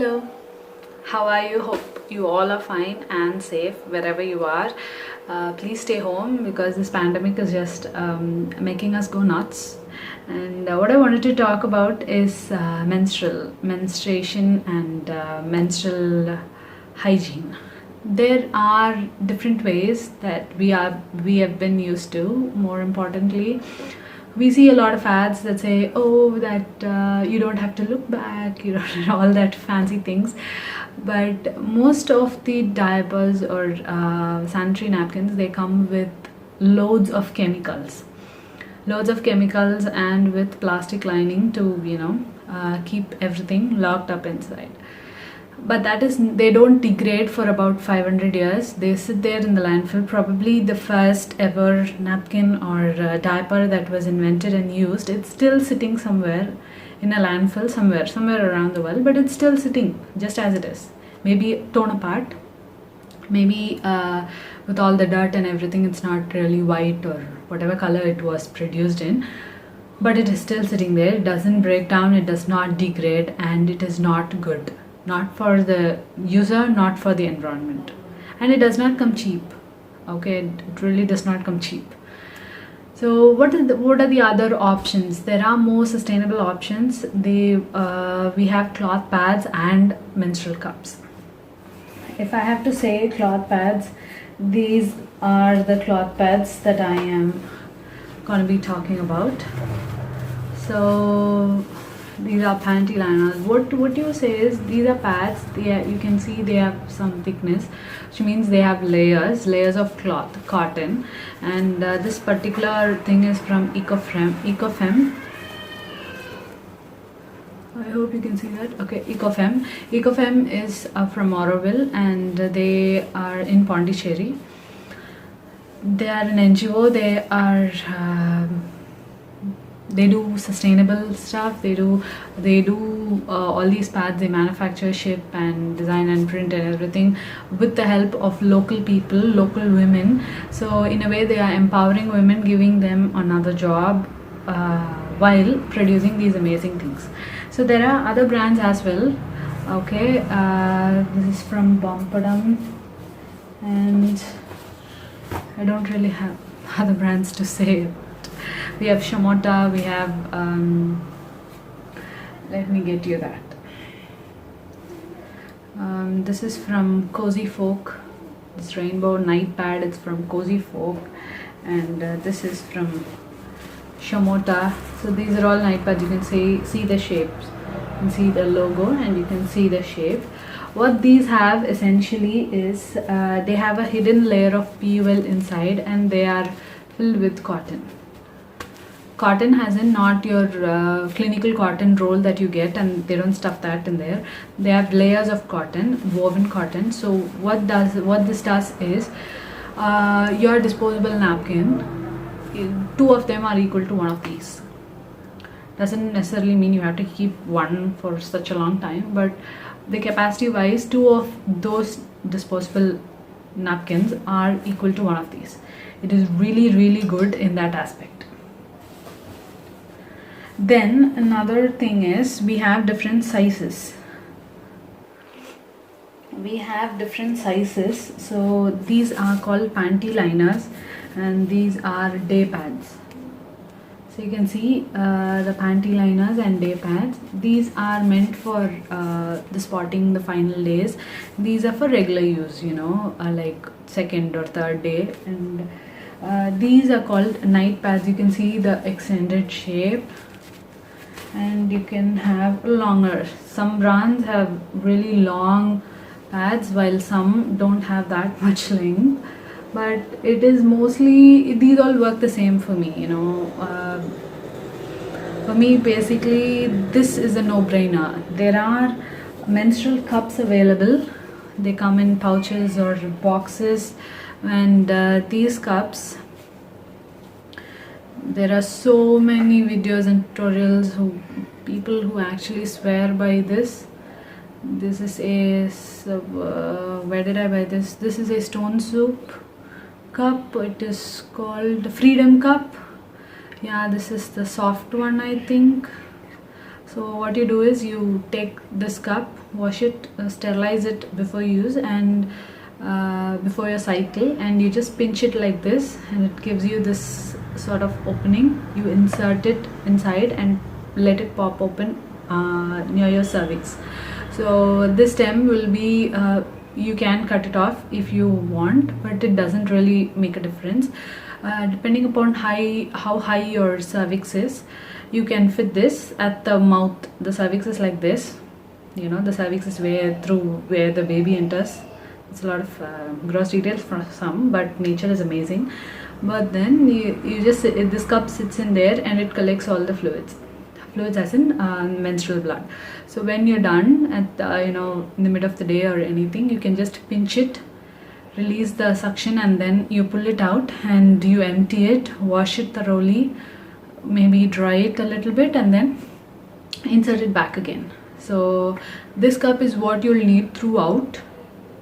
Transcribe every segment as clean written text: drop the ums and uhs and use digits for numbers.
Hello, how are you? Hope you all are fine and safe wherever you are. Please stay home because this pandemic is just making us go nuts. And what I wanted to talk about is menstruation and menstrual hygiene. There are different ways that we have been used to. More importantly, we see a lot of ads that say, oh, that you don't have to look back, you don't all that fancy things. But most of the diapers or sanitary napkins, they come with loads of chemicals and with plastic lining to keep everything locked up inside. But that is, they don't degrade for about 500 years. They sit there in the landfill. Probably the first ever napkin or diaper that was invented and used, it's still sitting somewhere in a landfill somewhere around the world, but it's still sitting just as it is, maybe torn apart, maybe with all the dirt and everything, it's not really white or whatever color it was produced in, but it is still sitting there. It doesn't break down, it does not degrade, and it is not good, not for the user, not for the environment, and it does not come cheap. Okay, it really does not come cheap. So what are the other options? There are more sustainable options. We have cloth pads and menstrual cups. If I have to say cloth pads, these are the cloth pads that I am going to be talking about. So these are panty liners. What you say is these are pads. You can see they have some thickness, which means they have layers of cloth, cotton, and this particular thing is from Ecofem. I hope you can see that. Okay, Ecofem is from Auroville, and they are in Pondicherry. They are an NGO. They do sustainable stuff. They do all these pads. They manufacture, ship, and design and print and everything with the help of local people, local women. So in a way, they are empowering women, giving them another job while producing these amazing things. So there are other brands as well. Okay, this is from Bompadam, and I don't really have other brands to say. We have Shamota, we have, let me get you that. This is from Cozy Folk, this rainbow night pad, it's from Cozy Folk, and this is from Shamota. So these are all night pads. You can see the shapes, you can see the logo, and you can see the shape. What these have essentially is they have a hidden layer of PUL inside, and they are filled with cotton. Cotton has in not your clinical cotton roll that you get, and they don't stuff that in there. They have layers of cotton, woven cotton. So what this does is your disposable napkin, two of them are equal to one of these. Doesn't necessarily mean you have to keep one for such a long time, but the capacity wise, two of those disposable napkins are equal to one of these. It is really good in that aspect. Then another thing is we have different sizes. So these are called panty liners, and these are day pads. So you can see the panty liners and day pads. These are meant for the spotting the final days. These are for regular use, like second or third day. And these are called night pads. You can see the extended shape, and you can have longer. Some brands have really long pads, while some don't have that much length, but it is mostly, these all work the same for me. For me, basically, this is a no-brainer. There are menstrual cups available. They come in pouches or boxes, and these cups, there are so many videos and tutorials people who actually swear by this. This is where did I buy this? This is a stone soup cup. It is called Freedom Cup. Yeah, this is the soft one, I think. So what you do is you take this cup wash it, sterilize it before use and before your cycle, and you just pinch it like this and it gives you this sort of opening. You insert it inside and let it pop open near your cervix. So this stem will be you can cut it off if you want, but it doesn't really make a difference. Depending upon how high your cervix is, you can fit this at the mouth. The cervix is like this, you know, the cervix is where the baby enters. It's a lot of gross details for some, but nature is amazing. But then you just this cup sits in there and it collects all the fluids as in menstrual blood. So when you're done at in the middle of the day or anything, you can just pinch it, release the suction, and then you pull it out and you empty it, wash it thoroughly, maybe dry it a little bit, and then insert it back again. So this cup is what you'll need throughout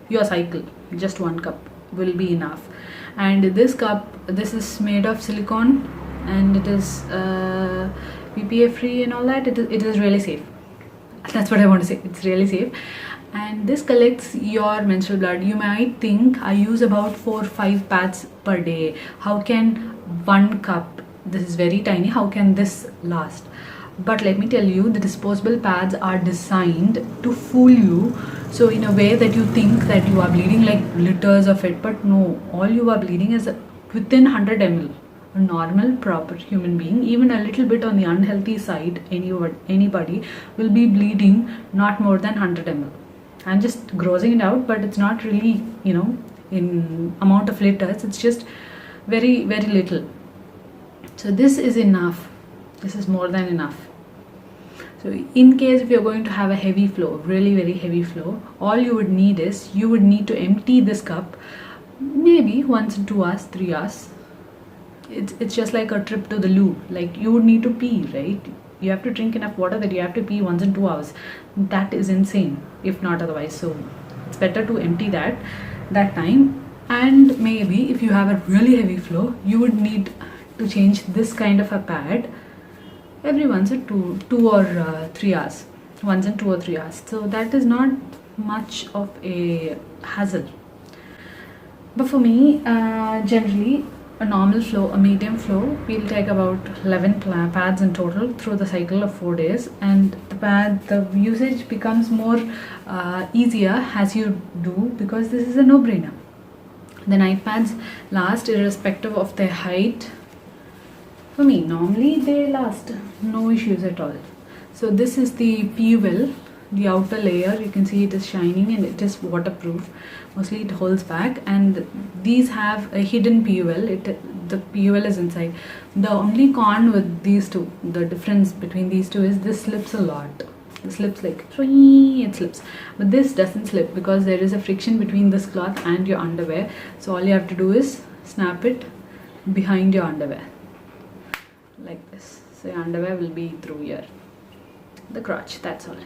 your cycle. Just one cup will be enough. And this cup, this is made of silicone and it is BPA free and all that. It is really safe. That's what I want to say. It's really safe. And this collects your menstrual blood. You might think I use about 4 or 5 pads per day. How can 1 cup, this is very tiny, how can this last? But let me tell you, the disposable pads are designed to fool you. So in a way that you think that you are bleeding like liters of it, but no, all you are bleeding is within 100 ml. A normal, proper human being, even a little bit on the unhealthy side, anybody will be bleeding not more than 100 ml. I'm just grossing it out, but it's not really, in amount of liters, it's just very, very little. So this is enough. This is more than enough. So in case if you're going to have a heavy flow, really very heavy flow, all you would need is, you would need to empty this cup maybe once in 2 hours, 3 hours. It's just like a trip to the loo. Like you would need to pee, right? You have to drink enough water that you have to pee once in 2 hours. That is insane, if not otherwise. So it's better to empty that time. And maybe if you have a really heavy flow, you would need to change this kind of a pad every once in 2 or 3 hours. Once in 2 or 3 hours. So that is not much of a hassle. But for me, generally, a normal flow, a medium flow, we'll take about 11 pads in total through the cycle of 4 days, and the usage becomes more easier as you do, because this is a no-brainer. The night pads last irrespective of their height. For me, normally they last, no issues at all. So this is the PUL, the outer layer. You can see it is shining and it is waterproof. Mostly it holds back, and these have a hidden PUL. The PUL is inside. The only con with these two, the difference between these two, is this slips a lot. It slips like, it slips. But this doesn't slip because there is a friction between this cloth and your underwear. So all you have to do is snap it behind your underwear. Like this. So your underwear will be through here. The crotch, that's all.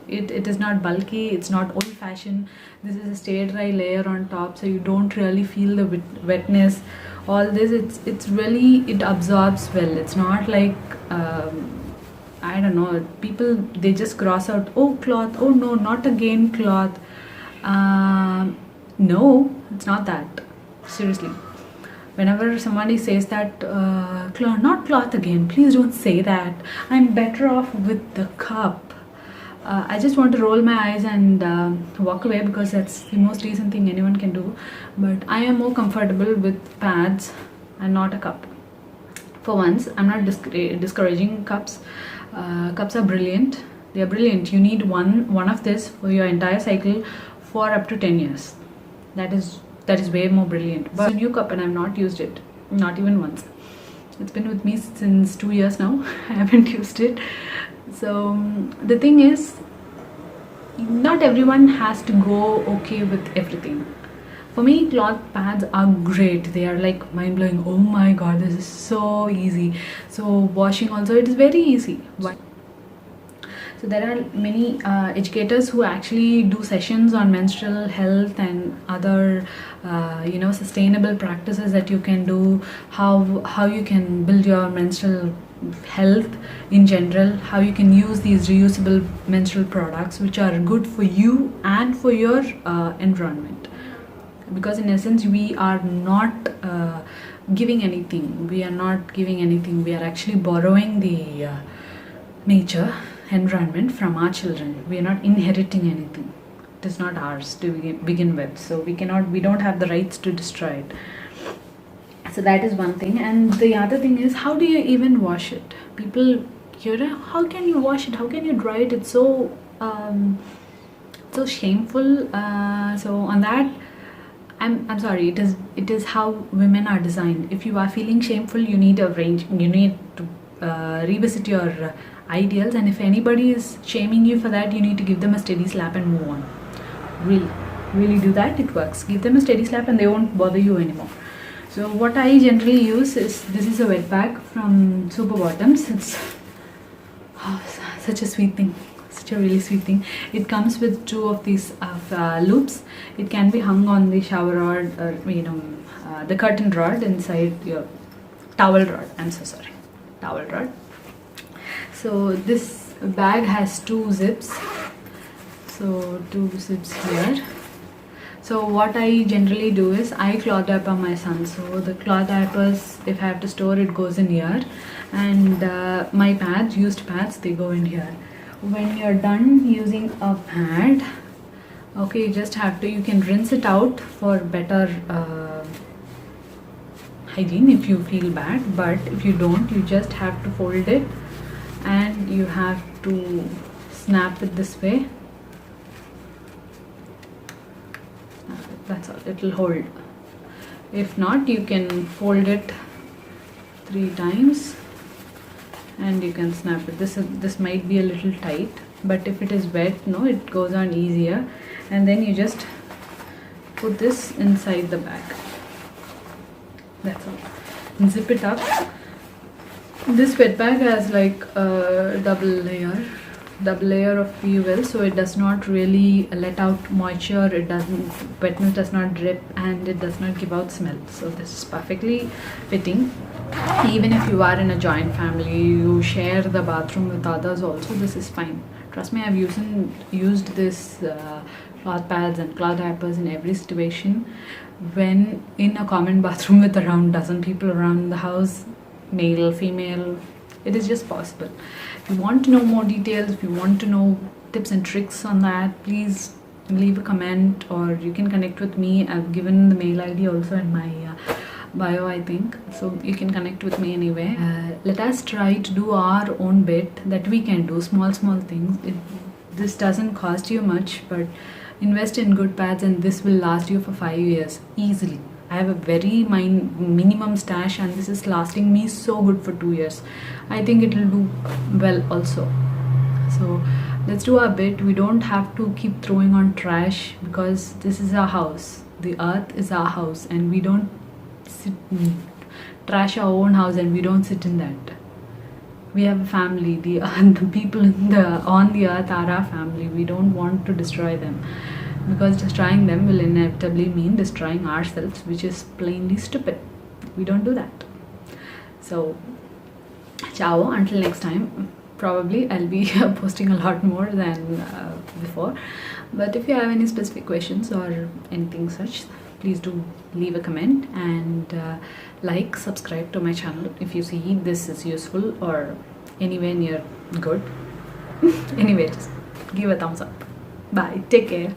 It is not bulky, it's not old-fashioned. This is a stay dry layer on top, so you don't really feel the wetness. All this, it's really, it absorbs well. It's not like I don't know, people, they just cross out, oh cloth, oh no, not again cloth. No, it's not that. Seriously. Whenever somebody says that, not cloth again, please don't say that. I'm better off with the cup. I just want to roll my eyes and walk away, because that's the most decent thing anyone can do. But I am more comfortable with pads and not a cup. For once, I'm not discouraging cups. Cups are brilliant. They are brilliant. You need one of this for your entire cycle for up to 10 years. That is way more brilliant. But it's a new cup and I've not used it, not even once. It's been with me since 2 years now. I haven't used it. So the thing is, not everyone has to go okay with everything. For me, cloth pads are great. They are like mind-blowing. Oh my god, this is so easy. So washing also, it is very easy. So there are many educators who actually do sessions on menstrual health and other sustainable practices that you can do, how you can build your menstrual health in general, how you can use these reusable menstrual products which are good for you and for your environment. Because in essence we are not giving anything, we are actually borrowing the nature environment from our children. We are not inheriting anything. It is not ours to begin with, so we don't have the rights to destroy it. So that is one thing. And the other thing is, how do you even wash it? People, how can you wash it, how can you dry it? It's so shameful. So on that, I'm sorry, it is how women are designed. If you are feeling shameful, you need to revisit your ideals, and if anybody is shaming you for that, you need to give them a steady slap and move on. Really do that. It works. Give them a steady slap and they won't bother you anymore. So what I generally use is, this is a wet bag from Super Bottoms. It's such a sweet thing, such a really sweet thing. It comes with 2 of these loops. It can be hung on the shower rod, or the curtain rod inside your towel rod. I'm so sorry, towel rod. So this bag has 2 zips. So 2 zips here. So what I generally do is, I cloth diaper my son. So the cloth diapers, if I have to store, it goes in here, and my pads, used pads, they go in here. When you're done using a pad, okay, you just have to, you can rinse it out for better hygiene if you feel bad, but if you don't, you just have to fold it and you have to snap it this way. That's all, it will hold. If not, you can fold it 3 times and you can snap it. This might be a little tight, but if it is wet, no, it goes on easier. And then you just put this inside the bag. That's all. And zip it up. This wet bag has like a double layer of fuel, so it does not really let out moisture, wetness does not drip, and it does not give out smell. So this is perfectly fitting. Even if you are in a joint family, you share the bathroom with others also, this is fine. Trust me, I've used this cloth pads and cloth diapers in every situation. When in a common bathroom with around dozen people around the house, male, female, it is just possible. If you want to know more details, if you want to know tips and tricks on that, please leave a comment, or you can connect with me. I've given the mail ID also in my bio, I think, so you can connect with me anyway. Let us try to do our own bit that we can do, small things. This doesn't cost you much, but invest in good pads and this will last you for 5 years easily. I have a very minimum stash and this is lasting me so good for 2 years. I think it will do well also. So let's do our bit. We don't have to keep throwing on trash, because this is our house. The earth is our house, and we don't trash our own house and we don't sit in that. We have a family. The people on the earth are our family. We don't want to destroy them, because destroying them will inevitably mean destroying ourselves, which is plainly stupid. We don't do that. So ciao, until next time. Probably I'll be posting a lot more than before, but if you have any specific questions or anything such, please do leave a comment, and subscribe to my channel if you see this is useful or anywhere near good. Anyway, just give a thumbs up. Bye, take care.